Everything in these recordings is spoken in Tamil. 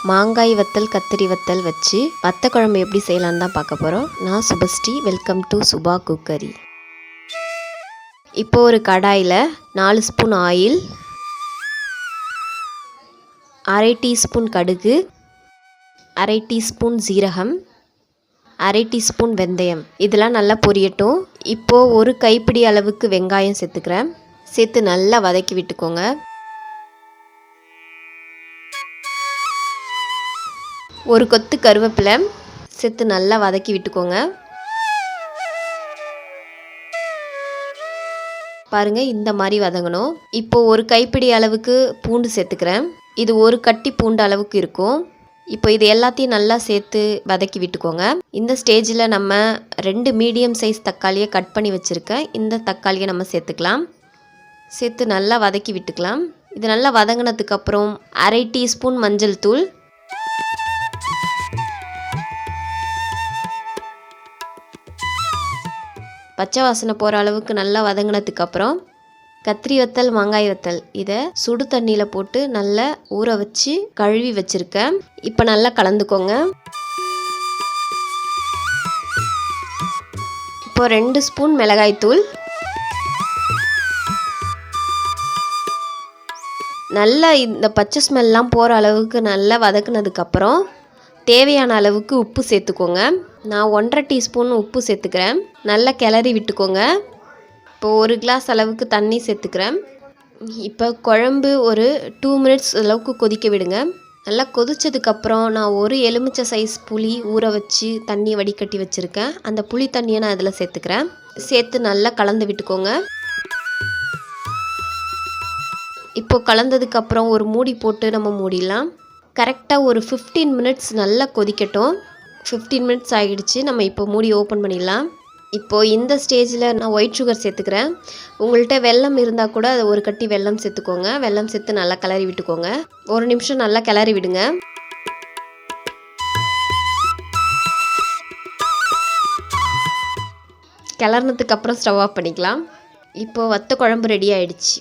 மாங்காய் வத்தல் கத்திரி வத்தல் வச்சு வத்த குழம்பு எப்படி செய்யலான்னு தான் பார்க்க போகிறோம். நான் Subhashree. Welcome to Subha cookery. இப்போ ஒரு கடாயில் 4 ஸ்பூன் ஆயில், அரை டீஸ்பூன் கடுகு, அரை டீஸ்பூன் ஜீரகம், அரை டீஸ்பூன் வெந்தயம், இதெல்லாம் நல்லா பொரியட்டும். இப்போது ஒரு கைப்பிடி அளவுக்கு வெங்காயம் சேர்த்துக்கிறேன். சேர்த்து நல்லா வதக்கி விட்டுக்கோங்க. ஒரு கொத்து கருவேப்பிலை சேர்த்து நல்லா வதக்கி விட்டுக்கோங்க. பாருங்கள், இந்த மாதிரி வதங்கணும். இப்போது ஒரு கைப்பிடி அளவுக்கு பூண்டு சேர்த்துக்கிறேன். இது ஒரு கட்டி பூண்டு அளவுக்கு இருக்கும். இப்போ இது எல்லாத்தையும் நல்லா சேர்த்து வதக்கி விட்டுக்கோங்க. இந்த ஸ்டேஜில் நம்ம 2 மீடியம் சைஸ் தக்காளியை கட் பண்ணி வச்சுருக்கேன். இந்த தக்காளியை நம்ம சேர்த்துக்கலாம். சேர்த்து நல்லா வதக்கி விட்டுக்கலாம். இது நல்லா வதங்கினதுக்கப்புறம் அரை டீஸ்பூன் மஞ்சள் தூள், பச்சை வாசனை போகிற அளவுக்கு நல்லா வதங்கினதுக்கப்புறம் கத்திரி வத்தல் மாங்காய் வத்தல் இதை சுடு தண்ணியில் போட்டு நல்லா ஊற வச்சு கழுவி வச்சுருக்கேன். இப்போ நல்லா கலந்துக்கோங்க. இப்போ 2 ஸ்பூன் மிளகாய்த்தூள், நல்லா இந்த பச்சை ஸ்மெல்லாம் போகிற அளவுக்கு நல்லா வதக்குனதுக்கப்புறம் தேவையான அளவுக்கு உப்பு சேர்த்துக்கோங்க. நான் 1.5 டீஸ்பூன் உப்பு சேர்த்துக்கிறேன். நல்லா கிளறி விட்டுக்கோங்க. இப்போ 1 கிளாஸ் அளவுக்கு தண்ணி சேர்த்துக்கிறேன். இப்போ குழம்பு ஒரு 2 மினிட்ஸ் அளவுக்கு கொதிக்க விடுங்க. நல்லா கொதிச்சதுக்கப்புறம் நான் ஒரு எலுமிச்சை சைஸ் புளி ஊற வச்சு தண்ணி வடிகட்டி வச்சுருக்கேன். அந்த புளி தண்ணியை நான் அதில் சேர்த்துக்கிறேன். சேர்த்து நல்லா கலந்து விட்டுக்கோங்க. இப்போ கலந்ததுக்கப்புறம் ஒரு மூடி போட்டு நம்ம மூடிடலாம். கரெக்டாக ஒரு 15 மினிட்ஸ் நல்லா கொதிக்கட்டும். 15 மினிட்ஸ் ஆகிடுச்சு. நம்ம இப்போ மூடி ஓப்பன் பண்ணிடலாம். இப்போது இந்த ஸ்டேஜில் நான் ஒயிட் சுகர் சேர்த்துக்கிறேன். உங்கள்கிட்ட வெல்லம் இருந்தால் கூட அது ஒரு கட்டி வெல்லம் சேர்த்துக்கோங்க. வெல்லம் சேர்த்து நல்லா கிளறி விட்டுக்கோங்க. 1 நிமிஷம் நல்லா கிளறி விடுங்க. கிளறினதுக்கப்புறம் ஸ்டவ் ஆஃப் பண்ணிக்கலாம். இப்போது வத்த குழம்பு ரெடி ஆகிடுச்சு.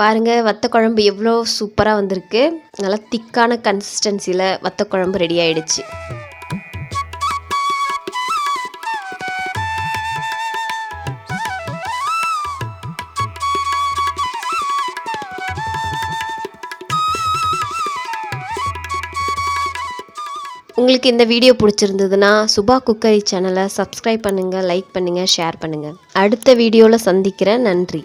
பாருங்கள், வத்த குழம்பு எவ்வளோ சூப்பராக வந்திருக்கு. நல்லா திக்கான கன்சிஸ்டன்சியில் வத்த குழம்பு ரெடி ஆகிடுச்சு. உங்களுக்கு இந்த வீடியோ பிடிச்சிருந்ததுன்னா சுபா குக்கரி சேனலை சப்ஸ்கிரைப் பண்ணுங்கள், லைக் பண்ணுங்கள், ஷேர் பண்ணுங்கள். அடுத்த வீடியோவில் சந்திக்கிறேன். நன்றி.